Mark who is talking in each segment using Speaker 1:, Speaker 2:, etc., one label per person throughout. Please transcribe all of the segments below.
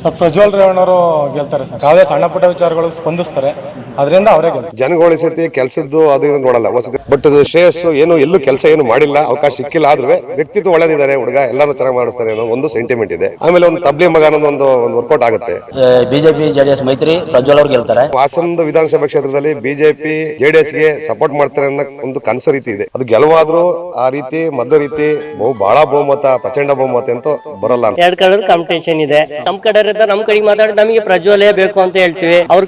Speaker 1: Sir Prajwal Revanna ಅವರು ಗೆಲ್ತಾರೆ sir. ಯಾವುದೇ ಸಣ್ಣ ಪುಟ್ಟ ವಿಚಾರಗಳು ಸ್ಪಂದಿಸ್ತಾರೆ, ಅದರಿಂದ ಅವರೇ ಗೆಲ್ತಾರೆ.
Speaker 2: ಜನಗಳ ಸತಿ ಕೆಲಸದ್ದು ಅದು ಇದು ನೋಡಲ್ಲ ಬಟ್ ಅದು ಶ್ರೇಯಸ್ಸು ಏನು ಎಲ್ಲೂ ಕೆಲಸ ಏನು ಮಾಡಿಲ್ಲ, ಅವಕಾಶ ಸಿಕ್ಕಿಲ್ಲ. ಆದ್ರೂ ವ್ಯಕ್ತಿತ್ವ ಒಳ್ಳೆದಿದ್ದಾರೆ, ಹುಡುಗ ಎಲ್ಲರೂ ಚೆನ್ನಾಗಿ ಮಾಡಿಸ್ತಾರೆ ಅನ್ನೋ ಒಂದು ಸೆಂಟಿಮೆಂಟ್ ಇದೆ. ಆಮೇಲೆ ಒಂದು ತಬ್ಲಿ ಮಗ ಅನ್ನೋ ಒಂದು ವರ್ಕೌಟ್ ಆಗುತ್ತೆ.
Speaker 3: ಬಿಜೆಪಿ ಜೆಡಿಎಸ್ ಮೈತ್ರಿ ಪ್ರಜ್ವಲ್ ಅವ್ರು ಗೆಲ್ತಾರೆ.
Speaker 2: ಹಾಸನ ವಿಧಾನಸಭಾ ಕ್ಷೇತ್ರದಲ್ಲಿ ಬಿಜೆಪಿ ಜೆಡಿಎಸ್ ಗೆ ಸಪೋರ್ಟ್ ಮಾಡ್ತಾರೆ ಅನ್ನೋ ಒಂದು ಕನಸು ರೀತಿ ಇದೆ. ಅದು ಗೆಲುವಾದ್ರೂ ಆ ರೀತಿ ಮೊದಲ ರೀತಿ ಬಹಳ ಬಹುಮತ, ಪ್ರಚಂಡ ಬಹುಮತ ಅಂತ ಬರಲ್ಲ.
Speaker 4: ಎರಡ್ ಕಡೆ ಕಾಂಪಿಟೇಷನ್ ಇದೆ. ನಮ್ ಕಡೆ ನಮ್ ಕಡೆಗೆ ಮಾತಾಡಿ ನಮಗೆ ಪ್ರಜ್ವಲೇ ಬೇಕು ಅಂತ ಹೇಳ್ತೀವಿ, ಅವ್ರ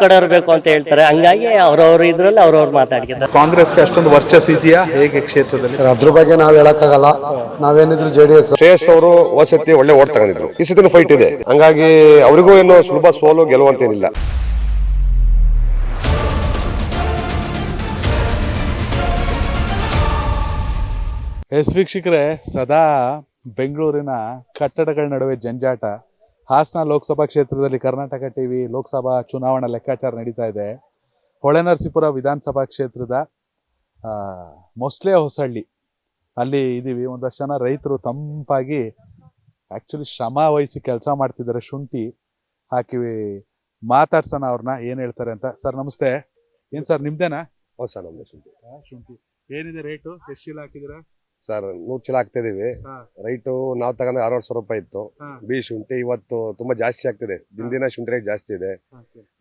Speaker 4: ಕಡೆ ಬೇಕು ಅಂತ ಹೇಳ್ತಾರೆ. ಹಂಗಾಗಿ ಅವ್ರವ್ರ ಇದ್ರಲ್ಲಿ ಅವ್ರವ್ರು ಮಾತಾಡ್ತಾರೆ.
Speaker 5: ಕಾಂಗ್ರೆಸ್ಗೆ ಅಷ್ಟೊಂದು ವರ್ಚಸ್ ಇದೆಯಾ ಹೇಗೆ ಕ್ಷೇತ್ರದಲ್ಲಿ?
Speaker 6: ಅದ್ರ ಬಗ್ಗೆ ನಾವ್ ಹೇಳಕ್ಕಾಗಲ್ಲ. ನಾವೇನಿದ್ರು ಜೆಡಿಎಸ್.
Speaker 2: ಶ್ರೇಯಸ್ ಅವರು ಹೋದ ಒಳ್ಳೆ ಓಟ್ ತಗೊಂಡಿದ್ರು, ಈ ಸತಿನೂ ಫೈಟ್ ಇದೆ. ಹಂಗಾಗಿ ಅವರಿಗೂ ಏನು ಸುಲಭ ಸೋಲು ಗೆಲುವಂತೇನಿಲ್ಲ.
Speaker 5: ವೀಕ್ಷಕರೇ, ಸದಾ ಬೆಂಗಳೂರಿನ ಕಟ್ಟಡಗಳ ನಡುವೆ ಜಂಜಾಟ. ಹಾಸನ ಲೋಕಸಭಾ ಕ್ಷೇತ್ರದಲ್ಲಿ ಕರ್ನಾಟಕ ಟಿವಿ ಲೋಕಸಭಾ ಚುನಾವಣಾ ಲೆಕ್ಕಾಚಾರ ನಡೀತಾ ಇದೆ. ಹೊಳೆನರಸೀಪುರ ವಿಧಾನಸಭಾ ಕ್ಷೇತ್ರದ ಮೊಸ್ಲೆ ಹೊಸಳ್ಳಿ ಅಲ್ಲಿ ಇದೀವಿ. ಒಂದಷ್ಟು ಜನ ರೈತರು ತಂಪಾಗಿ ಆಕ್ಚುಲಿ ಶ್ರಮ ವಹಿಸಿ ಕೆಲಸ ಮಾಡ್ತಿದ್ದಾರೆ. ಶುಂಠಿ ಹಾಕಿವಿ, ಮಾತಾಡ್ಸೋಣ ಅವ್ರನ್ನ ಏನ್ ಹೇಳ್ತಾರೆ ಅಂತ. ಸರ್ ನಮಸ್ತೆ. ಏನ್ ಸರ್ ನಿಮ್ದೇನಾ?
Speaker 2: ಹೌದು ಸರ್, ನಮ್ದು
Speaker 5: ಶುಂಠಿ ಏನಿದೆ ರೇಟು? ಎಷ್ಟು ಚೀಲ ಹಾಕಿದಿರಾ
Speaker 2: ಸರ್? 100 ಚೀಲ ಹಾಕ್ತಾ ಇದೀವಿ. ರೈಟು ನಾವು ತಗೊಂಡ 600 ರೂಪಾಯಿ ಇತ್ತು. ಬಿ ಶುಂಠಿ ಇವತ್ತು ತುಂಬಾ ಜಾಸ್ತಿ ಆಗ್ತಿದೆ. ದಿನ ಶುಂಠಿ ರೇಟ್ ಜಾಸ್ತಿ ಇದೆ.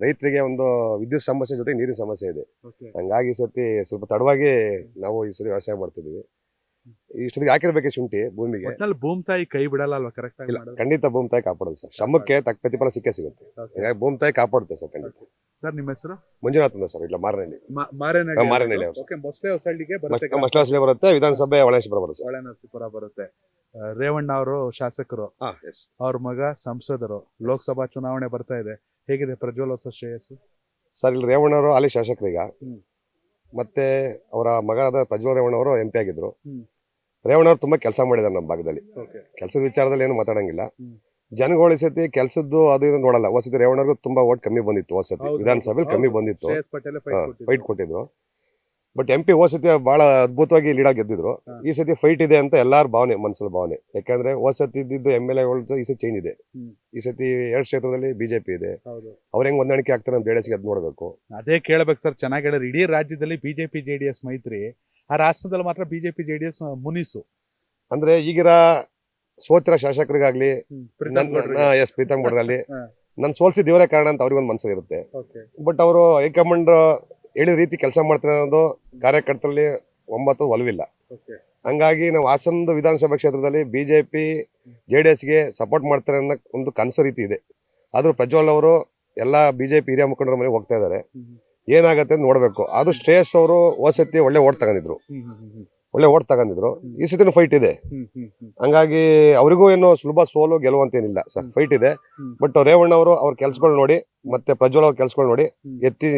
Speaker 2: ರೈತರಿಗೆ ಒಂದು ವಿದ್ಯುತ್ ಸಮಸ್ಯೆ ಜೊತೆ ನೀರಿನ ಸಮಸ್ಯೆ ಇದೆ. ಹಂಗಾಗಿ ಈ ಸತಿ ಸ್ವಲ್ಪ ತಡವಾಗಿ ನಾವು ಈ ಸತಿ ವ್ಯವಸಾಯ ಮಾಡ್ತಿದೀವಿ. ಇಷ್ಟೊತ್ತಿಗೆ ಹಾಕಿರ್ಬೇಕು ಶುಂಠಿ ಭೂಮಿಗೆ.
Speaker 5: ಭೂಮಿ ತಾಯಿ ಕೈ ಬಿಡಲ್ಲ ಅಲ್ವಾ? ಕರೆಕ್ಟ್ ಆಗಿ
Speaker 2: ಖಂಡಿತ ಭೂಮಿ ತಾಯಿ ಕಾಪಾಡೋದು ಸರ್. ಶ್ರಮಕ್ಕೆ ತಕ್ಕ ಪ್ರತಿಫಲ ಸಿಕ್ಕೇ ಸಿಗುತ್ತೆ. ಹೀಗಾಗಿ ಭೂಮಿ ತಾಯಿ ಕಾಪಾಡುತ್ತೆ ಸರ್. ಖಂಡಿತ.
Speaker 5: ಸರ್ ನಿಮ್ಮ ಹೆಸರು?
Speaker 2: ಮಂಜುನಾಥ್ ಅಂತ ಸರ್. ಇಲ್ಲ ಮಾರನಹಳ್ಳಿ. ಮಾರನಹಳ್ಳಿ
Speaker 5: ಮೊಸ್ಲೆ ಹೊಸಳ್ಳಿಗೆ ಬರುತ್ತೆ.
Speaker 2: ಮಸ್ಲಾಸ್ಲೆ ಬರುತ್ತೆ. ವಿಧಾನಸಭೆ ಹೊಳೆನರಸೀಪುರ ಬರುತ್ತೆ.
Speaker 5: ಹೊಳೆನರಸೀಪುರ ಬರುತ್ತೆ. ರೇವಣ್ಣ ಅವರು ಶಾಸಕರು, ಅವ್ರ ಮಗ ಸಂಸದರು. ಲೋಕಸಭಾ ಚುನಾವಣೆ ಬರ್ತಾ ಇದೆ. ಹೇಗಿದೆ ಪ್ರಜ್ವಲ್ ಹೊಸ ಶ್ರೇಯಸ್?
Speaker 2: ಸರ್ ಇಲ್ಲಿ ರೇವಣ್ಣ ಅವರು ಅಲ್ಲಿ ಶಾಸಕರೀಗ, ಮತ್ತೆ ಅವರ ಮಗನಾದ ಪ್ರಜ್ವಲ್ ರೇವಣ್ಣ ಅವರು MP ಆಗಿದ್ರು. ರೇವಣ್ಣ ಅವರು ತುಂಬಾ ಕೆಲಸ ಮಾಡಿದಾರೆ ನಮ್ಮ ಭಾಗದಲ್ಲಿ. ಕೆಲಸದ ವಿಚಾರದಲ್ಲಿ ಏನು ಮಾತಾಡಂಗಿಲ್ಲ. ಜನಗಳ ಸತಿ ಕೆಲಸದ್ದು ಅದು ಇದು ನೋಡಲ್ಲ. ಹೊಸತಿ ರೇವಣ್ಣವ್ರಿಗೂ ತುಂಬಾ ಓಟ್ ಕಮ್ಮಿ ಬಂದಿತ್ತು. ಹೊಸತಿ ವಿಧಾನಸಭೆಯಲ್ಲಿ ಕಮ್ಮಿ ಬಂದಿತ್ತು, ಫೈಟ್ ಕೊಟ್ಟಿದ್ರು. ಬಟ್ MP ಹೋಸತಿ ಬಹಳ ಅದ್ಭುತವಾಗಿ ಲೀಡಾಗಿ ಗೆದ್ದಿದ್ರು. ಈ ಸತಿ ಫೈಟ್ ಇದೆ ಅಂತ ಎಲ್ಲಾರ ಭಾವನೆ, ಮನಸ್ಸಲ್ಲಿ ಭಾವನೆ. ಯಾಕಂದ್ರೆ ಹೋಸತಿ ಇದ್ದಿದ್ದು MLA ಈ ಸತಿ ಚೇಂಜ್ ಇದೆ. ಈ ಸತಿ 2 ಕ್ಷೇತ್ರದಲ್ಲಿ ಬಿಜೆಪಿ ಇದೆ. ಅವ್ರ ಹೆಂಗ್ ಹೊಂದಾಣಿಕೆ ಆಗ್ತಾರೆ ಅಂತ JDS ಗೆ ಅದ್ ನೋಡ್ಬೇಕು.
Speaker 5: ಅದೇ ಕೇಳ್ಬೇಕು ಸರ್. ಚೆನ್ನಾಗಿ ಹೇಳಿದ್ರೆ ಇಡೀ ರಾಜ್ಯದಲ್ಲಿ ಬಿಜೆಪಿ JDS ಮೈತ್ರಿ, ಆ ರಾಷ್ಟ್ರದಲ್ಲಿ ಮಾತ್ರ ಬಿಜೆಪಿ JDS ಮುನಿಸು.
Speaker 2: ಅಂದ್ರೆ ಈಗಿರ ಸೋತಿರ ಶಾಸಕರಿಗಾಗ್ಲಿ, ಪ್ರೀತಮ್ ಗೌಡ್ರಲ್ಲಿ ನನ್ ಸೋಲ್ಸಿದ ಇವರೇ ಕಾರಣ ಅಂತ ಅವ್ರಿಗೊಂದು ಮನಸ್ಸು ಇರುತ್ತೆ. ಬಟ್ ಅವರು ಹೈಕಮಾಂಡ್ ಹೇಳಿದ ರೀತಿ ಕೆಲಸ ಮಾಡ್ತಾರೆ ಅನ್ನೋದು ಕಾರ್ಯಕರ್ತರಲ್ಲಿ ಒಲವಿಲ್ಲ. ಹಂಗಾಗಿ ನಾವು ಹಾಸನ ವಿಧಾನಸಭಾ ಕ್ಷೇತ್ರದಲ್ಲಿ ಬಿಜೆಪಿ JDS ಗೆ ಸಪೋರ್ಟ್ ಮಾಡ್ತಾರೆ ಅನ್ನೋ ಒಂದು ಕನಸು ರೀತಿ ಇದೆ. ಆದ್ರೂ ಪ್ರಜ್ವಲ್ ಅವರು ಎಲ್ಲಾ ಬಿಜೆಪಿ ಹಿರಿಯ ಮುಖಂಡರ ಮನೆಗೆ ಹೋಗ್ತಾ ಇದಾರೆ. ಏನಾಗತ್ತೆ ಅಂತ ನೋಡ್ಬೇಕು. ಆದ್ರೂ ಶ್ರೇಯಸ್ ಅವರು ಹೋಸತಿ ಒಳ್ಳೆ ಓಟ್ ತಗೊಂಡಿದ್ರು, ಈ ಸತಿನೂ ಫೈಟ್ ಇದೆ. ಹಂಗಾಗಿ ಅವರಿಗೂ ಏನು ಸುಲಭ ಸೋಲು ಗೆಲುವಂತೇನಿಲ್ಲ ಸರ್. ಫೈಟ್ ಇದೆ. ಬಟ್ ರೇವಣ್ಣ ಅವರು ಅವ್ರ ಕೆಲ್ಸಗಳು ನೋಡಿ, ಮತ್ತೆ ಪ್ರಜ್ವಲ್ ಅವ್ರ ಕೆಲ್ಸಗಳು ನೋಡಿ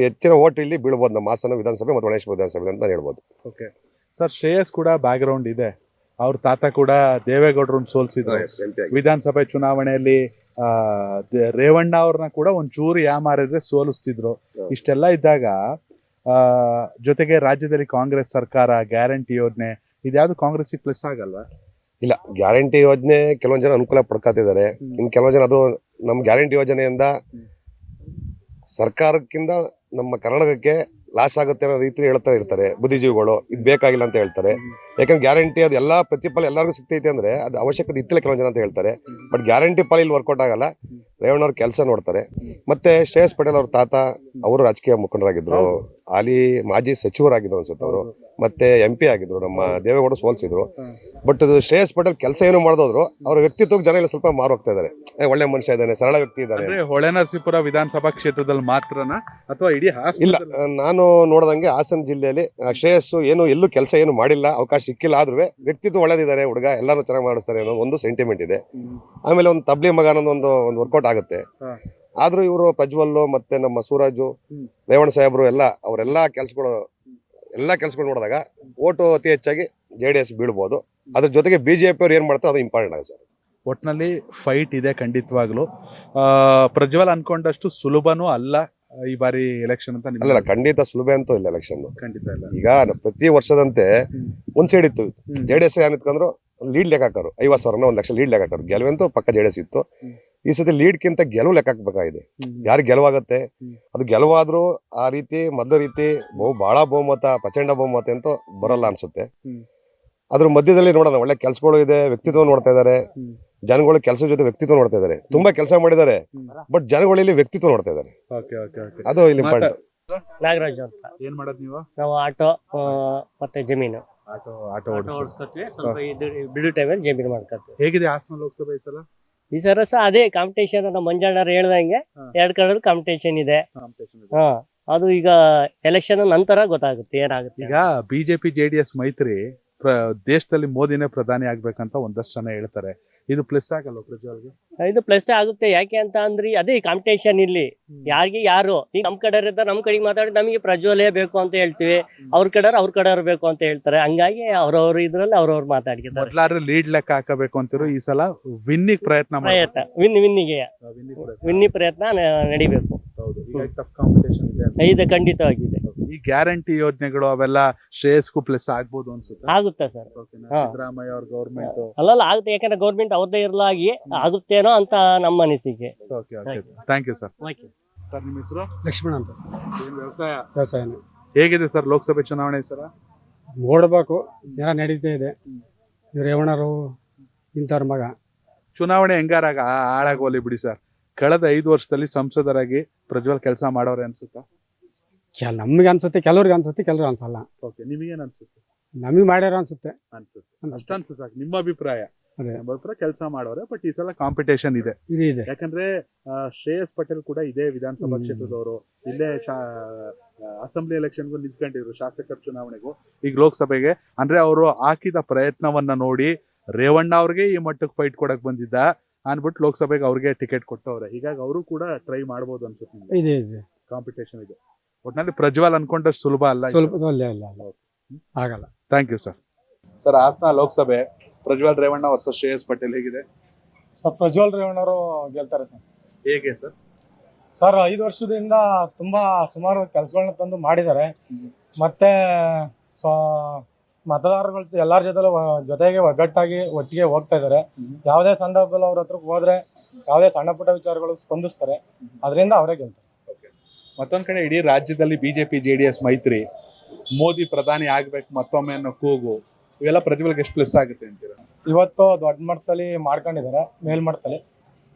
Speaker 2: ಹೆಚ್ಚಿನ ಓಟ್ ಇಲ್ಲಿ ಬೀಳ್ಬೋದು ನಮ್ಮ ಹಾಸನ ವಿಧಾನಸಭೆ ಮತ್ತು ಹೊಳೆನರಸೀಪುರ ವಿಧಾನಸಭೆ ಅಂತ ಹೇಳ್ಬೋದು.
Speaker 5: ಸರ್ ಶ್ರೇಯಸ್ ಕೂಡ ಬ್ಯಾಕ್ ಗ್ರೌಂಡ್ ಇದೆ. ಅವ್ರ ತಾತ ಕೂಡ ದೇವೇಗೌಡರನ್ನ ಸೋಲ್ಸಿದ್ರು ವಿಧಾನಸಭೆ ಚುನಾವಣೆಯಲ್ಲಿ. ರೇವಣ್ಣ ಅವ್ರನ್ನ ಕೂಡ ಒಂಚೂರು ಯಾಮಾರಿದ್ರೆ ಸೋಲಿಸ್ತಿದ್ರು. ಇಷ್ಟೆಲ್ಲ ಇದ್ದಾಗ ಜೊತೆಗೆ ರಾಜ್ಯದಲ್ಲಿ ಕಾಂಗ್ರೆಸ್ ಸರ್ಕಾರ ಗ್ಯಾರಂಟಿ ಯೋಜನೆ ಇದ್ಯಾವುದು ಕಾಂಗ್ರೆಸ್ ಪ್ಲಸ್ ಆಗಲ್ವಾ?
Speaker 2: ಇಲ್ಲ, ಗ್ಯಾರಂಟಿ ಯೋಜನೆ ಕೆಲವೊಂದ್ ಜನ ಅನುಕೂಲ ಪಡ್ಕೊತಿದ್ದಾರೆ. ಇನ್ ಕೆಲವೊಂದ್ ಜನ ಅದು ನಮ್ ಗ್ಯಾರಂಟಿ ಯೋಜನೆಯಿಂದ ಸರ್ಕಾರಕ್ಕಿಂತ ನಮ್ಮ ಕರ್ನಾಟಕಕ್ಕೆ ಲಾಸ್ ಆಗುತ್ತೆ ಅನ್ನೋ ರೀತಿ ಹೇಳ್ತಾ ಇರ್ತಾರೆ ಬುದ್ಧಿಜೀವಿಗಳು. ಇದು ಬೇಕಾಗಿಲ್ಲ ಅಂತ ಹೇಳ್ತಾರೆ. ಯಾಕಂದ್ರೆ ಗ್ಯಾರಂಟಿ ಅದು ಎಲ್ಲಾ ಪ್ರತಿಫಲ ಎಲ್ಲರಿಗೂ ಸಿಗ್ತೈತೆ ಅಂದ್ರೆ ಅದು ಅವಶ್ಯಕತೆ ಇತ್ತಿಲ್ಲ ಕೆಲವೊಂದ್ ಜನ ಅಂತ ಹೇಳ್ತಾರೆ. ಬಟ್ ಗ್ಯಾರಂಟಿ ಫಲ ಇಲ್ಲಿ ವರ್ಕೌಟ್ ಆಗಲ್ಲ. ರೇವಣ್ಣ ಅವ್ರ ಕೆಲಸ ನೋಡ್ತಾರೆ. ಮತ್ತೆ ಶ್ರೇಯಸ್ ಪಟೇಲ್ ಅವ್ರ ತಾತ ಅವರು ರಾಜಕೀಯ ಮುಖಂಡರಾಗಿದ್ರು, ಹಾಲಿ ಮಾಜಿ ಸಚಿವರಾಗಿದ್ರು ಅನ್ಸುತ್ತೆ ಅವರು, ಮತ್ತೆ MP ಆಗಿದ್ರು. ನಮ್ಮ ದೇವೇಗೌಡ ಸೋಲ್ಸಿದ್ರು. ಬಟ್ ಅದು ಶ್ರೇಯಸ್ ಪಟೇಲ್ ಕೆಲಸ ಏನು ಮಾಡಿದ್ರು, ಅವ್ರ ವ್ಯಕ್ತಿತ್ವಕ್ಕೆ ಜನ ಇಲ್ಲ ಸ್ವಲ್ಪ ಮಾರು ಹೋಗ್ತಾ ಇದಾರೆ. ಒಳ್ಳೆ ಮನುಷ್ಯ ಇದ್ದಾನೆ, ಸರಳ ವ್ಯಕ್ತಿ ಇದ್ದಾನೆ.
Speaker 5: ಹೊಳೆನರಸೀಪುರ ವಿಧಾನಸಭಾ ಕ್ಷೇತ್ರದಲ್ಲಿ ಮಾತ್ರನಾ ಅಥವಾ ಇಡೀ
Speaker 2: ಇಲ್ಲ, ನಾನು ನೋಡ್ದಂಗೆ ಹಾಸನ ಜಿಲ್ಲೆಯಲ್ಲಿ ಶ್ರೇಯಸ್ ಏನು ಎಲ್ಲೂ ಕೆಲಸ ಏನು ಮಾಡಿಲ್ಲ, ಅವಕಾಶ ಸಿಕ್ಕಿಲ್ಲ. ಆದ್ರೂ ವ್ಯಕ್ತಿತ್ವ ಒಳ್ಳೆದಿದ್ದಾರೆ, ಹುಡುಗ ಎಲ್ಲರೂ ಚೆನ್ನಾಗಿ ಮಾಡಿಸ್ತಾರೆ ಅನ್ನೋ ಒಂದು ಸೆಂಟಿಮೆಂಟ್ ಇದೆ. ಆಮೇಲೆ ಒಂದು ತಬ್ಲಿ ಮಗ ಅನ್ನೋದು ಒಂದು ವರ್ಕೌಟ್ ಆಗುತ್ತೆ. ಆದ್ರೂ ಇವರು ಪ್ರಜ್ವಲ್ ಮತ್ತೆ ನಮ್ಮ ಸೂರಾಜು, ರೇವಣ್ಣ ಸಾಹೇಬ್ರು ಅವರೆಲ್ಲಾ ಕೆಲ್ಸಗಳು ನೋಡಿದಾಗ ಓಟು ಅತಿ ಹೆಚ್ಚಾಗಿ JDS ಬೀಳ್ಬೋದು. ಅದ್ರ ಜೊತೆಗೆ ಬಿಜೆಪಿ ಅವ್ರು ಏನ್ ಮಾಡ್ತಾರೆ ಅದು ಇಂಪಾರ್ಟೆಂಟ್ ಆಗುತ್ತೆ ಸರ್.
Speaker 5: ಒಟ್ನಲ್ಲಿ ಫೈಟ್ ಇದೆ ಖಂಡಿತವಾಗ್ಲು. ಪ್ರಜ್ವಲ್ ಅನ್ಕೊಂಡಷ್ಟು ಸುಲಭನೂ ಅಲ್ಲ ಈ ಬಾರಿ ಎಲೆಕ್ಷನ್ ಅಂತ.
Speaker 2: ಅಲ್ಲ, ಖಂಡಿತ ಸುಲಭ ಅಂತೂ ಇಲ್ಲ ಎಲೆಕ್ಷನ್.
Speaker 5: ಖಂಡಿತ ಇಲ್ಲ.
Speaker 2: ಈಗ ಪ್ರತಿ ವರ್ಷದಂತೆ ಒಂದ್ ಸೈಡ್ ಇತ್ತು. JDS ಏನಿತ್ಕೊಂಡ್ರು ಲೀಡ್ ಲೆಕ್ಕ ಹಾಕೋರು 50,000 1 ಲಕ್ಷ ಲೀಡ್ ಲೆಕ್ಕ ಹಾಕೋರು. ಗೆಲುವಂತೂ ಪಕ್ಕ JDS ಇತ್ತು. ಈ ಸತಿ ಲೀಡ್ಗಿಂತ ಗೆಲುವು ಲೆಕ್ಕ ಹಾಕ್ಬೇಕಾಗಿದೆ. ಯಾರು ಗೆಲುವಾಗತ್ತೆ, ಅದು ಗೆಲುವಾದ್ರೂ ಆ ರೀತಿ ಮೊದಲ ರೀತಿ ಬಹಳ ಬಹುಮತ, ಪ್ರಚಂಡ ಬಹುಮತ ಅಂತ ಬರಲ್ಲ ಅನ್ಸುತ್ತೆ. ಅದ್ರ ಮಧ್ಯದಲ್ಲಿ ನೋಡೋಣ, ಒಳ್ಳೆ ಕೆಲ್ಸಗಳು ಇದೆ, ವ್ಯಕ್ತಿತ್ವ ನೋಡ್ತಾ ಇದಾರೆ ಜನಗಳು, ಕೆಲಸ ಜೊತೆ ವ್ಯಕ್ತಿತ್ವ ನೋಡ್ತಾ ಇದಾರೆ. ತುಂಬಾ ಕೆಲಸ ಮಾಡಿದ್ದಾರೆ, ಬಟ್ ಜನಗಳಲ್ಲಿ ವ್ಯಕ್ತಿತ್ವ ನೋಡ್ತಾ ಇದಾರೆ. ಅದು ಇಲ್ಲಿ ಇಂಪಾರ್ಟೆಂಟ್.
Speaker 4: ನಾಗರಾಜ್ ಅಂತ.
Speaker 5: ಏನ್ ಮಾಡೋದು ನೀವು?
Speaker 4: ನಾವು ಆಟೋ ಮತ್ತೆ ಜಮೀನು
Speaker 5: ಆಟೋ
Speaker 4: ಓಡಿಸ್ಕೊತೀವಿ. ಸ್ವಲ್ಪ ಬಿಡು ಟೈಮಲ್ಲಿ ಜಮೀನು ಮಾಡ್ಕೊತೀವಿ.
Speaker 5: ಹೇಗಿದೆ ಹಾಸನ ಲೋಕಸಭೆ ಈ ಸಲ?
Speaker 4: ಈ ಸರ ಸಹ ಅದೇ ಕಾಂಪಿಟೇಷನ್, ನಮ್ಮ ಮಂಜಣ್ಣರು ಹೇಳ್ದಂಗೆ ಎರಡ್ ಕಡೆ ಕಾಂಪಿಟೇಷನ್ ಇದೆ. ಹಾ, ಅದು ಈಗ ಎಲೆಕ್ಷನ್ ನಂತರ ಗೊತ್ತಾಗುತ್ತೆ ಏನಾಗುತ್ತೆ.
Speaker 5: ಈಗ ಬಿಜೆಪಿ ಜೆಡಿಎಸ್ ಮೈತ್ರಿ ದೇಶದಲ್ಲಿ ಮೋದಿನೇ ಪ್ರಧಾನಿ ಆಗ್ಬೇಕಂತ ಒಂದಷ್ಟು ಜನ ಹೇಳ್ತಾರೆ. ಇದು ಪ್ಲಸ್ ಆಗಲ್ಲ ಪ್ರಜ್ವಲ್ಗೆ?
Speaker 4: ಇದು ಪ್ಲಸ್ ಆಗುತ್ತೆ. ಯಾಕೆ ಅಂತ ಅಂದ್ರೆ ಅದೇ ಕಾಂಪಿಟೇಷನ್ ಇಲ್ಲಿ ಯಾರಿಗೆ ಯಾರು. ಈಗ ನಮ್ ಕಡೆ ಇರ್ತಾರೆ, ನಮ್ ಕಡೆಗೆ ಮಾತಾಡಿ ನಮಗೆ ಪ್ರಜ್ವಲೇ ಬೇಕು ಅಂತ ಹೇಳ್ತೀವಿ, ಅವ್ರ ಕಡೆಯವ್ರು ಬೇಕು ಅಂತ ಹೇಳ್ತಾರೆ. ಹಂಗಾಗಿ ಅವ್ರವ್ರು ಇದ್ರಲ್ಲಿ ಅವ್ರವ್ರು ಮಾತಾಡ್ತಾರೆ.
Speaker 5: ಮೊದ್ಲಾದ್ರೆ ಲೀಡ್ ಲೆಕ್ಕ ಹಾಕಬೇಕು ಅಂತಿರೋ, ಈ ಸಲ ವಿನ್ನಿಗೆ ಪ್ರಯತ್ನ
Speaker 4: ವಿನ್ನಿ ಪ್ರಯತ್ನ ನಡಿಬೇಕು. ಇದು ಖಂಡಿತವಾಗಿದೆ.
Speaker 5: ಈ ಗ್ಯಾರಂಟಿ ಯೋಜನೆಗಳು ಅವೆಲ್ಲ ಶ್ರೇಯಸ್ಗೂ ಪ್ಲಸ್ ಆಗ್ಬೋದು ಅನ್ಸುತ್ತೆ.
Speaker 4: ಆಗುತ್ತೆ ಸರ್.
Speaker 5: ಸಿದ್ದರಾಮಯ್ಯ ಅವ್ರ ಗೌರ್ಮೆಂಟ್
Speaker 4: ಅಲ್ಲಲ್ಲ ಆಗುತ್ತೆ, ಯಾಕಂದ್ರೆ ಗೌರ್ಮೆಂಟ್ ಅವ್ರದ್ದೇ ಇರಲಾಗಿ ಆಗುತ್ತೇನೋ ಅಂತ ನಮ್ಮ ಅನಿಸಿಕೆ.
Speaker 5: Thank you sir. ಸರ್, ನಿಮ್ಮ ಹೆಸರು?
Speaker 1: ಲಕ್ಷ್ಮಣ ಅಂತ. ವ್ಯವಸಾಯನೇ.
Speaker 5: ಹೇಗಿದೆ ಸರ್ ಲೋಕಸಭೆ ಚುನಾವಣೆ ಸರ?
Speaker 1: ನೋಡ್ಬೇಕು, ಜನ ನಡೀತಾ ಇದೆ. ರೇವಣ್ಣರು ಇಂಥವ್ರ ಮಗ.
Speaker 5: ಚುನಾವಣೆ ಹೆಂಗಾರಾಗ ಹಾಳಾಗೋಲಿ ಬಿಡಿ ಸರ್. ಕಳೆದ 5 ವರ್ಷದಲ್ಲಿ ಸಂಸದರಾಗಿ ಪ್ರಜ್ವಲ್ ಕೆಲಸ ಮಾಡೋರೆ ಅನ್ಸುತ್ತಾ?
Speaker 1: ನಮ್ಗೆ ಅನ್ಸುತ್ತೆ, ಕೆಲವ್ರಿಗೆ ಅನ್ಸುತ್ತೆ, ಕೆಲವ್ರಿಗೆ ಅನ್ಸಲ್ಲ.
Speaker 5: ನಿಮಗೇನ್ ಅನ್ಸುತ್ತೆ?
Speaker 1: ನಮಗೆ ಮಾಡ್ಯಾರ ಅನ್ಸುತ್ತೆ.
Speaker 5: ಅಷ್ಟ ಅನ್ಸುತ್ತೆ ಸಾಕು. ನಿಮ್ಮ ಅಭಿಪ್ರಾಯ?
Speaker 1: ಅದೇ
Speaker 5: ಕೆಲಸ ಮಾಡೋರೆ, ಬಟ್ ಈ ಸಲ ಕಾಂಪಿಟೇಷನ್ ಇದೆ. ಯಾಕಂದ್ರೆ ಶ್ರೇಯಸ್ ಪಟೇಲ್ ಕೂಡ ಇದೇ ವಿಧಾನಸಭಾ ಕ್ಷೇತ್ರದವರು, ಇಲ್ಲೇ ಅಸೆಂಬ್ಲಿ ಎಲೆಕ್ಷನ್ಗೂ ನಿಂತ್ಕೊಂಡಿದ್ರು, ಶಾಸಕರ ಚುನಾವಣೆಗೂ, ಈಗ ಲೋಕಸಭೆಗೆ. ಅಂದ್ರೆ ಅವರು ಹಾಕಿದ ಪ್ರಯತ್ನವನ್ನ ನೋಡಿ ರೇವಣ್ಣ ಅವ್ರಿಗೆ ಈ ಮಟ್ಟಕ್ಕೆ ಫೈಟ್ ಕೊಡಕ್ ಬಂದಿದ್ದ ಅನ್ಬಿಟ್ಟು ಲೋಕಸಭೆಗೆ ಅವ್ರಿಗೆ ಟಿಕೆಟ್ ಕೊಟ್ಟವ್ರೆ. ಹೀಗಾಗಿ ಅವರು ಕೂಡ ಟ್ರೈ ಮಾಡ್ಬೋದು ಅನ್ಸುತ್ತೆ. ಕಾಂಪಿಟೇಷನ್ ಇದೆ ಒಟ್ನಲ್ಲಿ. ಪ್ರಜ್ವಲ್ ಅನ್ಕೊಂಡ್ರೆ ಸುಲಭ ಅಲ್ಲ, ಆಗಲ್ಲ. Thank you sir. Sir, Hassan ಲೋಕಸಭೆ ಪ್ರಜ್ವಲ್ ರೇವಣ್ಣ ವರ್ಸಸ್ ಶ್ರೇಯಸ್ ಪಟೇಲ್ ಹೇಗಿದೆ?
Speaker 1: ಸರ್, ಪ್ರಜ್ವಲ್ ರೇವಣ್ಣವರು ಗೆಲ್ತಾರೆ ಸರ್.
Speaker 5: ಹೇಗೆ ಸರ್?
Speaker 1: ಸರ್, 5 ವರ್ಷದಿಂದ ತುಂಬಾ ಸುಮಾರು ಕೆಲಸಗಳನ್ನ ತಂದು ಮಾಡಿದ್ದಾರೆ. ಮತ್ತೆ ಮತದಾರಗಳು ಎಲ್ಲಾರ ಜೊತೆಗೆ ಒಗ್ಗಟ್ಟಾಗಿ ಒಟ್ಟಿಗೆ ಹೋಗ್ತಾ ಇದ್ದಾರೆ. ಯಾವುದೇ ಸಂದರ್ಭದಲ್ಲಿ ಅವ್ರ ಹತ್ರಕ್ಕೆ ಹೋದ್ರೆ ಯಾವುದೇ ಸಣ್ಣ ಪುಟ್ಟ ವಿಚಾರಗಳು ಸ್ಪಂದಿಸ್ತಾರೆ. ಅದರಿಂದ ಅವರೇ ಗೆಲ್ತಾರೆ.
Speaker 5: ಮತ್ತೊಂದ್ ಕಡೆ ಇಡೀ ರಾಜ್ಯದಲ್ಲಿ ಬಿಜೆಪಿ ಜೆಡಿಎಸ್ ಮೈತ್ರಿ, ಮೋದಿ ಪ್ರಧಾನಿ ಆಗ್ಬೇಕು ಮತ್ತೊಮ್ಮೆ ಅನ್ನೋ ಕೂಗು, ಇವೆಲ್ಲ ಪ್ರಜ್ವಲ್ಗೆ ಎಷ್ಟು ಪ್ಲಸ್ ಆಗುತ್ತೆ ಅಂತೀರಾ?
Speaker 1: ಇವತ್ತು ದೊಡ್ಡ ಮಟ್ಟದಲ್ಲಿ ಮಾಡ್ಕೊಂಡಿದ್ದಾರೆ, ಮೇಲ್ಮಟ್ಟದಲ್ಲಿ.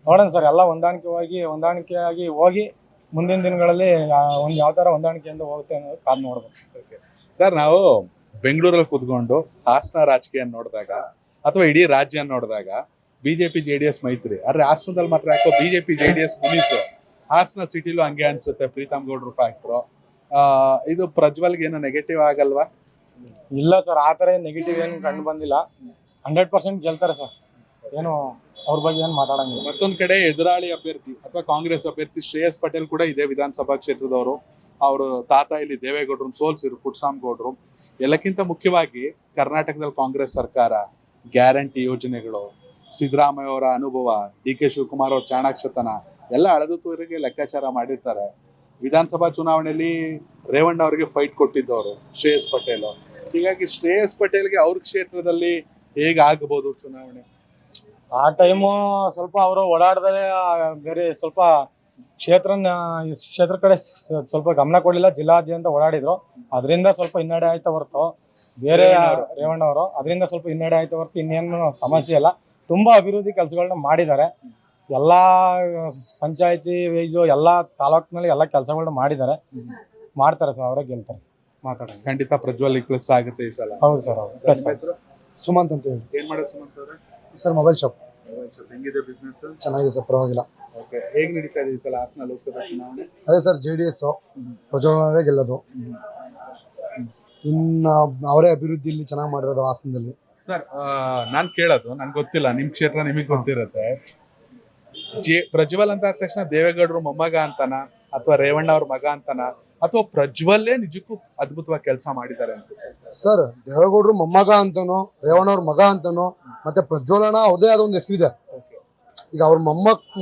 Speaker 1: ನೋಡೋಣ ಸರ್, ಎಲ್ಲ ಹೊಂದಾಣಿಕೆಯಾಗಿ ಹೋಗಿ ಮುಂದಿನ ದಿನಗಳಲ್ಲಿ ಯಾವ ತರ ಹೊಂದಾಣಿಕೆಯಿಂದ ಹೋಗುತ್ತೆ ಅನ್ನೋದು ಕಾದು ನೋಡ್ಬೇಕು.
Speaker 5: ಸರ್, ನಾವು ಬೆಂಗಳೂರಲ್ಲಿ ಕೂತ್ಕೊಂಡು ಹಾಸನ ರಾಜಕೀಯ ನೋಡಿದಾಗ ಅಥವಾ ಇಡೀ ರಾಜ್ಯ ನೋಡಿದಾಗ ಬಿಜೆಪಿ ಜೆಡಿಎಸ್ ಮೈತ್ರಿ, ಆದ್ರೆ ಹಾಸನದಲ್ಲಿ ಮಾತ್ರ ಯಾಕೋ ಬಿಜೆಪಿ ಜೆಡಿಎಸ್ ಮುನಿಸು. ಹಾಸನ ಸಿಟಿಲೂ ಹಂಗೆ ಅನ್ಸುತ್ತೆ, ಪ್ರೀತಮ್ ಗೌಡ್ರು ಫ್ಯಾಕ್ಟ್ರು. ಇದು ಪ್ರಜ್ವಲ್ಗೆ ಏನೋ ನೆಗೆಟಿವ್ ಆಗಲ್ವಾ?
Speaker 1: ಇಲ್ಲ ಸರ್, ಆ ತರ ನೆಗೆಟಿವ್ ಏನು ಕಂಡು ಬಂದಿಲ್ಲ. 100% ಗೆಲ್ತಾರೆ ಸರ್, ಏನು ಅವ್ರ ಬಗ್ಗೆ ಏನು ಮಾತಾಡಂಗಿಲ್ಲ.
Speaker 5: ಮತ್ತೊಂದ್ ಕಡೆ ಎದುರಾಳಿ ಅಭ್ಯರ್ಥಿ ಅಥವಾ ಕಾಂಗ್ರೆಸ್ ಅಭ್ಯರ್ಥಿ ಶ್ರೇಯಸ್ ಪಟೇಲ್ ಕೂಡ ಇದೇ ವಿಧಾನಸಭಾ ಕ್ಷೇತ್ರದವರು. ಅವರು ತಾತ ಇಲ್ಲಿ ದೇವೇಗೌಡರು ಸೋಲ್ಸಿರು, ಪುಟ್ಸಾಮ್ ಗೌಡ್ರು. ಎಲ್ಲಕ್ಕಿಂತ ಮುಖ್ಯವಾಗಿ ಕರ್ನಾಟಕದಲ್ಲಿ ಕಾಂಗ್ರೆಸ್ ಸರ್ಕಾರ, ಗ್ಯಾರಂಟಿ ಯೋಜನೆಗಳು, ಸಿದ್ದರಾಮಯ್ಯ ಅವರ ಅನುಭವ, DK ಶಿವಕುಮಾರ್ ಅವ್ರ ಚಾಣಾಕ್ಷತನ ಎಲ್ಲ ಅಳದುತೂರಿಗೆ ಲೆಕ್ಕಾಚಾರ ಮಾಡಿರ್ತಾರೆ. ವಿಧಾನಸಭಾ ಚುನಾವಣೆಯಲ್ಲಿ ರೇವಣ್ಣ ಅವರಿಗೆ ಫೈಟ್ ಕೊಟ್ಟಿದ್ದವರು ಶ್ರೇಯಸ್ ಪಟೇಲ್. ಹೀಗಾಗಿ ಶ್ರೇಯಸ್ ಪಟೇಲ್ಗೆ ಅವ್ರ ಕ್ಷೇತ್ರದಲ್ಲಿ ಹೇಗೆ ಆಗಬಹುದು ಚುನಾವಣೆ?
Speaker 1: ಆ ಟೈಮು ಸ್ವಲ್ಪ ಅವರು ಓಡಾಡದೆ ಬೇರೆ ಸ್ವಲ್ಪ ಕ್ಷೇತ್ರ ಕಡೆ ಸ್ವಲ್ಪ ಗಮನ ಕೊಡಲಿಲ್ಲ. ಜಿಲ್ಲಾದ್ಯಂತ ಓಡಾಡಿದ್ರು, ಅದರಿಂದ ಸ್ವಲ್ಪ ಹಿನ್ನಡೆ ಆಯ್ತಾ ಹೊರತು ಬೇರೆ ರೇವಣ್ಣ ಅವರು ಅದರಿಂದ ಸ್ವಲ್ಪ ಹಿನ್ನಡೆ ಆಯ್ತಾ ಹೊರತು ಇನ್ನೇನು ಸಮಸ್ಯೆ ಇಲ್ಲ. ತುಂಬಾ ಅಭಿವೃದ್ಧಿ ಕೆಲಸಗಳನ್ನ ಮಾಡಿದ್ದಾರೆ. ಎಲ್ಲಾ ಪಂಚಾಯತಿ ವೈಸು ಎಲ್ಲಾ ತಾಲೂಕಿನಲ್ಲಿ ಎಲ್ಲಾ ಕೆಲಸಗಳನ್ನ ಮಾಡಿದ್ದಾರೆ, ಮಾಡ್ತಾರೆ ಸರ್, ಅವರೇ ಗೆಲ್ತಾರೆ. ಮಾತಾಡೋಣ.
Speaker 5: ಖಂಡಿತ ಪ್ರಜ್ವಲ್ ಪ್ಲಸ್ ಆಗುತ್ತೆ ಈ ಸಲ.
Speaker 1: ಹೌದು ಸರ್, ಹೌದು.
Speaker 6: ಸುಮಂತ್ ಅಂತ ಹೇಳಿ.
Speaker 5: ಏನ್ ಮಾಡೋದು ಸುಮಂತ್ ಅವರೇ?
Speaker 6: Sir, mobile shop.
Speaker 5: ಹೆಂಗಿದೆ ಬಿಸ್ನೆಸ್?
Speaker 6: ಚೆನ್ನಾಗಿದೆ ಸರ್, ಪರವಾಗಿಲ್ಲ.
Speaker 5: ಹೇಗೆ ನಡೀತಾ ಇದೆ ಈ ಸಲ ಹಾಸನ ಲೋಕಸಭಾ ಚುನಾವಣೆ?
Speaker 6: ಅದೇ ಸರ್, JDS ಪ್ರಜ್ವಲ್ ಗೆಲ್ಲೋದು. ಇನ್ನ ಅವರೇ ಅಭಿವೃದ್ಧಿಯಲ್ಲಿ ಚೆನ್ನಾಗಿ ಮಾಡಿರೋದು ಹಾಸನದಲ್ಲಿ.
Speaker 5: ಸರ್, ನಾನ್ ಕೇಳೋದು ನನ್ಗೆ ಗೊತ್ತಿಲ್ಲ, ನಿಮ್ ಕ್ಷೇತ್ರ ನಿಮಗ್ ಗೊತ್ತಿರುತ್ತೆ. ಪ್ರಜ್ವಲ್ ಅಂತ ಆದ ತಕ್ಷಣ ದೇವೇಗೌಡರು ಮೊಮ್ಮಗ ಅಂತಾನ ಅಥವಾ ರೇವಣ್ಣ ಅವ್ರ ಮಗ ಅಂತಾನ ಅಥವಾ ಪ್ರಜ್ವಲ್ಲೇ ನಿಜಕ್ಕೂ ಅದ್ಭುತವಾಗಿ ಕೆಲಸ ಮಾಡಿದ್ದಾರೆ ಅನ್ಸುತ್ತೆ?
Speaker 6: ಸರ್, ದೇವೇಗೌಡರು ಮೊಮ್ಮಗ ಅಂತಾನೋ, ರೇವಣ್ಣ ಅವ್ರ ಮಗ ಅಂತಾನೋ, ಮತ್ತೆ ಪ್ರಜ್ವಲನ ಅವ್ರದೇ ಆದ ಒಂದು ಹೆಸರಿದೆ. ಈಗ ಅವ್ರ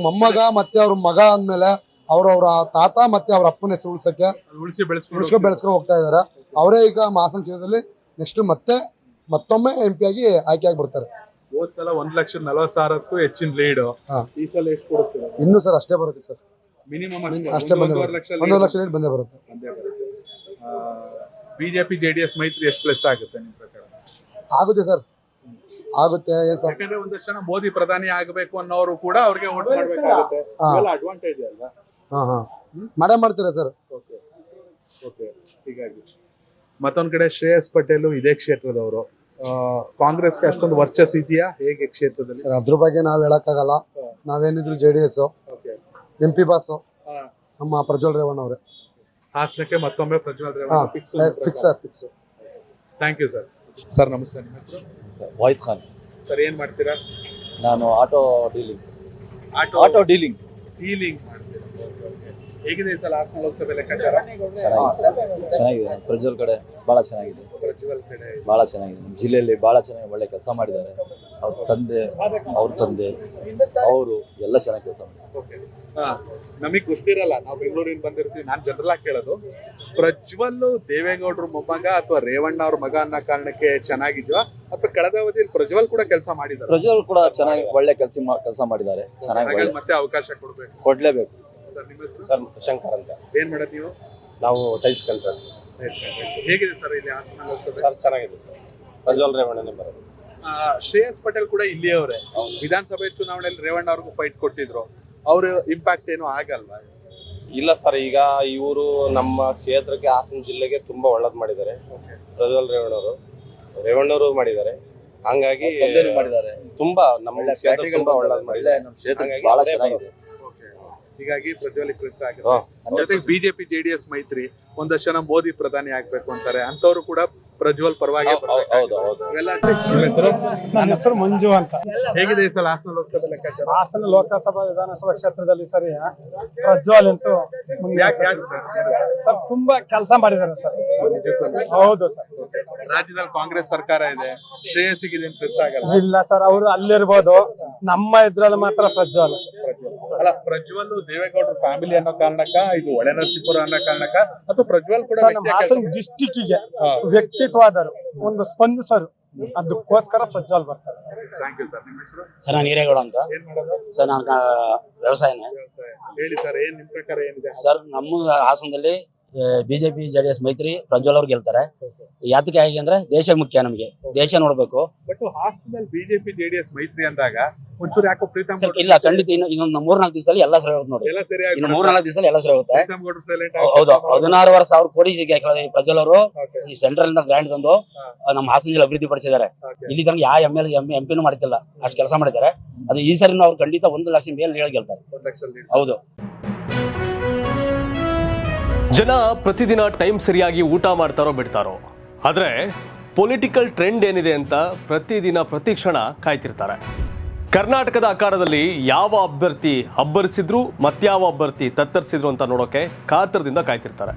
Speaker 6: ಮೊಮ್ಮಗ ಮತ್ತೆ ಅವ್ರ ಮಗ ಅಂದ್ಮೇಲೆ ಅವ್ರ ತಾತ ಮತ್ತೆ ಅವ್ರ ಅಪ್ಪನ ಹೆಸರು ಉಳಿಸಿ ಬೆಳೆಸ್ಕೊಂಡು ಹೋಗ್ತಾ ಇದಾರೆ. ಅವರೇ ಈಗ ಹಾಸನ ಕ್ಷೇತ್ರದಲ್ಲಿ ನೆಕ್ಸ್ಟ್ ಮತ್ತೊಮ್ಮೆ MP ಆಗಿ ಆಯ್ಕೆಯಾಗಿ ಬರ್ತಾರೆ.
Speaker 5: ಹೋದ್ ಸಲ 1,40,000ಕ್ಕೂ ಹೆಚ್ಚಿನ ಲೀಡ್.
Speaker 6: ಹಾ.
Speaker 5: ಈ ಸಲ ಎಷ್ಟು ಕೊಡಿಸ್ತೀರಾ?
Speaker 6: ಇನ್ನೂ ಸರ್ ಅಷ್ಟೇ ಬರುತ್ತೆ ಸರ್,
Speaker 5: ಮಿನಿಮಮ್
Speaker 6: ಅಷ್ಟೇ ಬಂದೇ ಬರುತ್ತೆ. 1 ಲಕ್ಷ ಲೀಡ್ ಬಂದೇ ಬರುತ್ತೆ.
Speaker 5: ಬಿಜೆಪಿ ಜೆಡಿಎಸ್ ಮೈತ್ರಿ ಎಷ್ಟು ಪ್ಲಸ್ ಆಗುತ್ತೆ ನಿಮ್ ಪ್ರಕಾರ?
Speaker 6: ಆಗುತ್ತೆ ಸರ್, ಆಗುತ್ತೆ. ಏನ್ ಸರ್,
Speaker 5: ಯಾಕಂದ್ರೆ ಒಂದಷ್ಟು ಜನ ಮೋದಿ ಪ್ರಧಾನಿ ಆಗಬೇಕು ಅನ್ನೋರು ಕೂಡ ಅವ್ರಿಗೆ ವೋಟ್ ಮಾಡ್ಬೇಕಾಗುತ್ತೆ.
Speaker 6: ಹಾ.
Speaker 5: ಇವೆಲ್ಲ ಅಡ್ವಾಂಟೇಜ್ ಅಲ್ವಾ?
Speaker 6: ಹಾ ಮಾಡ್ತೀರಾ ಸರ್?
Speaker 5: ಓಕೆ. ಹೀಗಾಗಿ ಮತ್ತೊಂದ್ ಕಡೆ ಶ್ರೇಯಸ್ ಪಟೇಲ್ ಇದೇ ಕ್ಷೇತ್ರದವರು. ಕಾಂಗ್ರೆಸ್ಗೆ ಅಷ್ಟೊಂದು ವರ್ಚಸ್ ಇದೆಯಾ ಹೇಗೆ ಕ್ಷೇತ್ರದಲ್ಲಿ?
Speaker 6: ಸರ್ ಅದ್ರ ಬಗ್ಗೆ ನಾವ್ ಹೇಳಕ್ಕಾಗಲ್ಲ. ನಾವೇನಿದ್ರು JDS MP ಬಾಸ್ ನಮ್ಮ ಪ್ರಜ್ವಲ್ ರೇವಣ್ಣ ಅವರೇ.
Speaker 5: ಹಾಸನಕ್ಕೆ ಮತ್ತೊಮ್ಮೆ ಪ್ರಜ್ವಲ್
Speaker 6: ಹಾ
Speaker 5: Revanna fix
Speaker 6: sir, fix.
Speaker 5: Thank you sir. Sir ನಮಸ್ತೆ, ನಿಮ್ಮ ಹೆಸರು?
Speaker 7: ವಾಹಿದ್ ಖಾನ್.
Speaker 5: ಸರ್ ಏನ್ ಮಾಡ್ತೀರಾ?
Speaker 7: ನಾನು ಆಟೋ ಡೀಲಿಂಗ್
Speaker 5: ಡೀಲಿಂಗ್ ಮಾಡ್ತೀರಾ? ಹೇಗಿದೆ ಈ ಸಲ ಹಾಸನ ಲೋಕಸಭೆ ಲೆಕ್ಕಾಚಾರ?
Speaker 7: ಚೆನ್ನಾಗಿದೆ. ಪ್ರಜ್ವಲ್ ಕಡೆ ಬಹಳ ಚೆನ್ನಾಗಿದೆ,
Speaker 5: ಪ್ರಜ್ವಲ್ ಕಡೆ
Speaker 7: ಬಹಳ ಚೆನ್ನಾಗಿದೆ. ನಮ್ಮ ಜಿಲ್ಲೆಯಲ್ಲಿ ಬಹಳ ಚೆನ್ನಾಗಿ ಒಳ್ಳೆ ಕೆಲಸ ಮಾಡಿದ್ದಾರೆ. ಅವ್ರ ತಂದೆ ಅವರು ಎಲ್ಲ ಚೆನ್ನಾಗಿ ಕೆಲಸ ಮಾಡಿದ್ದಾರೆ.
Speaker 5: ನಮಗ್ ಗೊತ್ತಿರಲ್ಲ, ನಾವು ಬೆಂಗಳೂರಿಂದ ಬಂದಿರ್ತೀವಿ. ನಾನ್ ಜನರಲ್ ಆಗಿ ಕೇಳೋದು, ಪ್ರಜ್ವಲ್ ದೇವೇಗೌಡರ ಮೊಮ್ಮಗ ಅಥವಾ ರೇವಣ್ಣ ಅವ್ರ ಮಗ ಅನ್ನೋ ಕಾರಣಕ್ಕೆ ಚೆನ್ನಾಗಿದ್ಯಾ ಅಥವಾ ಕಳೆದ ಅವಧಿಯಲ್ಲಿ ಪ್ರಜ್ವಲ್ ಕೂಡ ಕೆಲಸ ಮಾಡಿದ್ದಾರೆ?
Speaker 7: ಪ್ರಜ್ವಲ್ ಕೂಡ ಚೆನ್ನಾಗಿ ಒಳ್ಳೆ ಕೆಲಸ ಮಾಡಿದ್ದಾರೆ. ಚೆನ್ನಾಗಿ
Speaker 5: ಮತ್ತೆ ಅವಕಾಶ
Speaker 7: ಕೊಡ್ಲೇಬೇಕು.
Speaker 5: ಸರ್ ನಿಮ್ಮ ಹೆಸರು?
Speaker 8: ಸರ್ ಶಂಕರ್ ಅಂತ.
Speaker 5: ಏನ್ ಮಾಡೋದು ನೀವು?
Speaker 8: ನಾವು ಟೈಲ್ಸ್ ಕಲ್ತಾರೆ.
Speaker 5: ಹೇಗಿದೆ ಸರ್ ಇಲ್ಲಿ ಹಾಸನ ಲೋಕಸಭೆ?
Speaker 8: ಸರ್ ಚೆನ್ನಾಗಿದೆ ಸರ್, ಪ್ರಜ್ವಲ್ ರೇವಣ್ಣನೇ ಬರೋದು.
Speaker 5: ಶ್ರೇಯಸ್ ಪಟೇಲ್ ಕೂಡ ಇಲ್ಲಿಯವರೇ. ವಿಧಾನಸಭೆ ಚುನಾವಣೆಯಲ್ಲಿ ರೇವಣ್ಣ ಅವ್ರಿಗೂ ಫೈಟ್ ಕೊಟ್ಟಿದ್ರು. ಅವ್ರ ಇಂಪ್ಯಾಕ್ಟ್ ಏನು ಆಗಲ್ವಾ?
Speaker 8: ಇಲ್ಲ ಸರ್, ಈಗ ಇವರು ನಮ್ಮ ಕ್ಷೇತ್ರಕ್ಕೆ ಹಾಸನ ಜಿಲ್ಲೆಗೆ ತುಂಬಾ ಒಳ್ಳೇದ್ ಮಾಡಿದ್ದಾರೆ. ಪ್ರಜ್ವಲ್ ರೇವಣ್ಣವರು ಮಾಡಿದ್ದಾರೆ. ಹಂಗಾಗಿ
Speaker 7: ಮಾಡಿದ್ದಾರೆ.
Speaker 8: ತುಂಬಾ ನಮ್ಮ ಕ್ಷೇತ್ರ ತುಂಬಾ ಒಳ್ಳೇದ್ ಮಾಡಿದ್ದಾರೆ.
Speaker 7: ನಮ್ಮ ಕ್ಷೇತ್ರ ಬಹಳ ಚೆನ್ನಾಗಿದೆ.
Speaker 5: ಹೀಗಾಗಿ ಪ್ರಜ್ವಲ್ ಪ್ಲಸ್ ಆಗಿದೆ. ಜೊತೆಗೆ ಬಿಜೆಪಿ JDS ಮೈತ್ರಿ ಒಂದಷ್ಟು ಜನ ಮೋದಿ ಪ್ರಧಾನಿ ಆಗ್ಬೇಕು ಅಂತಾರೆ. ಅಂತವ್ರು ಕೂಡ ಪ್ರಜ್ವಲ್ ಪರವಾಗಿ
Speaker 1: ನನ್ನ ಹೆಸರು ಮಂಜು ಅಂತ.
Speaker 5: ಹೇಗಿದೆ ಈ ಸಲ ಹಾಸನ ಲೋಕಸಭೆ ಲೆಕ್ಕಾಚಾರ?
Speaker 1: ಹಾಸನ ಲೋಕಸಭಾ ವಿಧಾನಸಭಾ ಕ್ಷೇತ್ರದಲ್ಲಿ ಸರಿ ಪ್ರಜ್ವಲ್ ಅಂತೂ ಸರ್ ತುಂಬಾ ಕೆಲಸ ಮಾಡಿದ್ದಾರೆ ಸರ್. ಹೌದು ಸರ್.
Speaker 5: ರಾಜ್ಯದಲ್ಲಿ ಕಾಂಗ್ರೆಸ್ ಸರ್ಕಾರ ಇದೆ, ಶ್ರೇಯಸ್ಸಿಗೆ ಪ್ಲಸ್ ಆಗಲ್ಲ?
Speaker 1: ಇಲ್ಲ ಸರ್, ಅವರು ಅಲ್ಲಿರ್ಬೋದು, ನಮ್ಮ ಇದ್ರಲ್ಲಿ ಮಾತ್ರ ಪ್ರಜ್ವಲ್
Speaker 5: ಅಲ್ಲ. ಪ್ರಜ್ವಲ್ ದೇವೇಗೌಡರ ಫ್ಯಾಮಿಲಿ ಅನ್ನೋ ಕಾರಣಕ್ಕ, ಇದು ಒಳನರಸೀಪುರ ಅನ್ನೋ ಕಾರಣಕ್ಕ, ಅಥವಾ ಪ್ರಜ್ವಲ್ ಕೂಡ
Speaker 1: ನಮ್ಮ ಹಾಸನ ಡಿಸ್ಟಿಕ್ಕಿಗೆ ವ್ಯಕ್ತಿತ್ವದರು ಒಂದು ಸ್ಪಂದಿಸರು, ಅದಕ್ಕೋಸ್ಕರ ಪ್ರಜ್ವಲ್ ಬರ್ತಾರೆ.
Speaker 5: Thank you sir. ನಿಮ್ಮ ಹೆಸರು?
Speaker 3: ಸರ್ ನಾನು ಹಿರೇಗೌಡ ಅಂತ.
Speaker 5: ಏನ್ ಮಾಡೋದು?
Speaker 3: ಸರ್ ನಾನು ವ್ಯವಸಾಯನೇ.
Speaker 5: ಹೇಳಿ ಸರ್, ಏನ್ ನಿಮ್ ಪ್ರಕಾರ ಏನಿದೆ?
Speaker 3: ಸರ್ ನಮ್ಮ ಹಾಸನದಲ್ಲಿ ಬಿಜೆಪಿ JDS ಮೈತ್ರಿ ಪ್ರಜ್ವಲ್ ಅವ್ರು ಗೆಲ್ತಾರೆ. ಯಾತಕ್ಕೆ ಆಗಿ ಅಂದ್ರೆ ದೇಶ ಮುಖ್ಯ, ನಮಗೆ ದೇಶ ನೋಡ್ಬೇಕು.
Speaker 5: ಬಟ್ ಹಾಸನದಲ್ಲಿ ಬಿಜೆಪಿ JDS ಮೈತ್ರಿ ಅಂದಾಗ ಒಂಚೂರು ಯಾಕೋ ಪ್ರೀತಮ್
Speaker 3: ಇಲ್ಲ, ಖಂಡಿತ ಇನ್ನೊಂದು 3-4 ದಿವಸದಲ್ಲಿ ಎಲ್ಲ ಸರಿ ಹೋಗುತ್ತೆ ನೋಡಿ.
Speaker 5: ಎಲ್ಲ ಸರಿ
Speaker 3: ಇನ್ನು 3-4 ದಿವಸದಲ್ಲಿ ಎಲ್ಲ ಸರಿ ಹೋಗುತ್ತೆ.
Speaker 5: ಪ್ರೀತಮ್ ಗೌಡ್ರು ಸೈಲೆಂಟ್
Speaker 3: ಹೌದು, 16,000 ಕೋಟಿ ಪ್ರಜ್ವಲ್ ಅವರು ಈ ಸೆಂಟ್ರಲ್ ಇಂದ ಗ್ರಾಂಡ್ ತಂದು ನಮ್ಮ ಹಾಸನ ಜಿಲ್ಲೆ ಅಭಿವೃದ್ಧಿ ಪಡಿಸಿದ್ದಾರೆ. ಇಲ್ಲಿ ತನಕ ಯಾವ MP ಮಾಡ್ತಿಲ್ಲ, ಅಷ್ಟು ಕೆಲಸ ಮಾಡಿದ್ದಾರೆ. ಅದು ಈ ಸರಿ ಅವ್ರು ಖಂಡಿತ 1 ಲಕ್ಷ ಮೇಲೆ ಹೇಳಿ ಗೆಲ್ತಾರೆ.
Speaker 5: 1 ಲಕ್ಷ ಲೀಡ್.
Speaker 3: ಹೌದು.
Speaker 9: ಜನ ಪ್ರತಿದಿನ ಟೈಮ್ ಸರಿಯಾಗಿ ಊಟ ಮಾಡ್ತಾರೋ ಬಿಡ್ತಾರೋ, ಆದರೆ ಪೊಲಿಟಿಕಲ್ ಟ್ರೆಂಡ್ ಏನಿದೆ ಅಂತ ಪ್ರತಿದಿನ ಪ್ರತಿಕ್ಷಣ ಕಾಯ್ತಿರ್ತಾರೆ. ಕರ್ನಾಟಕದ ಅಖಾಡದಲ್ಲಿ ಯಾವ ಅಭ್ಯರ್ಥಿ ಅಬ್ಬರಿಸಿದ್ರು ಮತ್ಯಾವ ಅಭ್ಯರ್ಥಿ ತತ್ತರಿಸಿದ್ರು ಅಂತ ನೋಡೋಕೆ ಕಾತರದಿಂದ ಕಾಯ್ತಿರ್ತಾರೆ.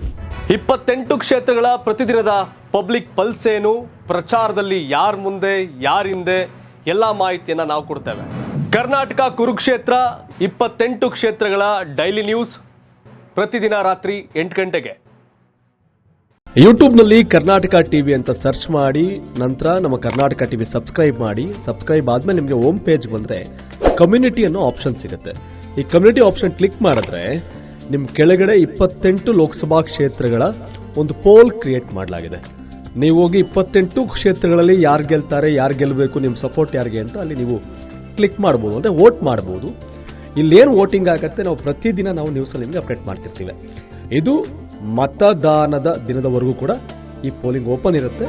Speaker 9: 28 ಕ್ಷೇತ್ರಗಳ ಪ್ರತಿದಿನದ ಪಬ್ಲಿಕ್ ಪಲ್ಸ್ ಏನು, ಪ್ರಚಾರದಲ್ಲಿ ಯಾರ ಮುಂದೆ ಯಾರ ಹಿಂದೆ ಎಲ್ಲ ಮಾಹಿತಿಯನ್ನು ನಾವು ಕೊಡ್ತೇವೆ. ಕರ್ನಾಟಕ ಕುರುಕ್ಷೇತ್ರ 28 ಕ್ಷೇತ್ರಗಳ ಡೈಲಿ ನ್ಯೂಸ್ ಪ್ರತಿದಿನ ರಾತ್ರಿ 8 ಗಂಟೆಗೆ
Speaker 10: ಯೂಟ್ಯೂಬ್ನಲ್ಲಿ ಕರ್ನಾಟಕ ಟಿವಿ ಅಂತ ಸರ್ಚ್ ಮಾಡಿ, ನಂತರ ನಮ್ಮ ಕರ್ನಾಟಕ ಟಿವಿ ಸಬ್ಸ್ಕ್ರೈಬ್ ಮಾಡಿ. ಸಬ್ಸ್ಕ್ರೈಬ್ ಆದಮೇಲೆ ನಿಮಗೆ ಹೋಮ್ ಪೇಜ್ ಬಂದರೆ ಕಮ್ಯುನಿಟಿ ಅನ್ನೋ ಆಪ್ಷನ್ ಸಿಗುತ್ತೆ. ಈ ಕಮ್ಯುನಿಟಿ ಆಪ್ಷನ್ ಕ್ಲಿಕ್ ಮಾಡಿದ್ರೆ ನಿಮ್ಮ ಕೆಳಗಡೆ 28 ಲೋಕಸಭಾ ಕ್ಷೇತ್ರಗಳ ಒಂದು ಪೋಲ್ ಕ್ರಿಯೇಟ್ ಮಾಡಲಾಗಿದೆ. ನೀವು ಹೋಗಿ 28 ಕ್ಷೇತ್ರಗಳಲ್ಲಿ ಯಾರು ಗೆಲ್ತಾರೆ, ಯಾರು ಗೆಲ್ಲಬೇಕು, ನಿಮ್ಮ ಸಪೋರ್ಟ್ ಯಾರಿಗೆ ಅಂತ ಅಲ್ಲಿ ನೀವು ಕ್ಲಿಕ್ ಮಾಡ್ಬೋದು, ಅಂದರೆ ವೋಟ್ ಮಾಡ್ಬೋದು. ಇಲ್ಲೇನು ವೋಟಿಂಗ್ ಆಗುತ್ತೆ ನಾವು ಪ್ರತಿದಿನ ನಾವು ನ್ಯೂಸಲ್ಲಿ ನಿಮಗೆ ಅಪ್ಡೇಟ್ ಮಾಡ್ತಿರ್ತೀವಿ. ಇದು ಮತದಾನದ ದಿನದವರೆಗೂ ಕೂಡ ಈ ಪೋಲಿಂಗ್ ಓಪನ್ ಇರುತ್ತೆ.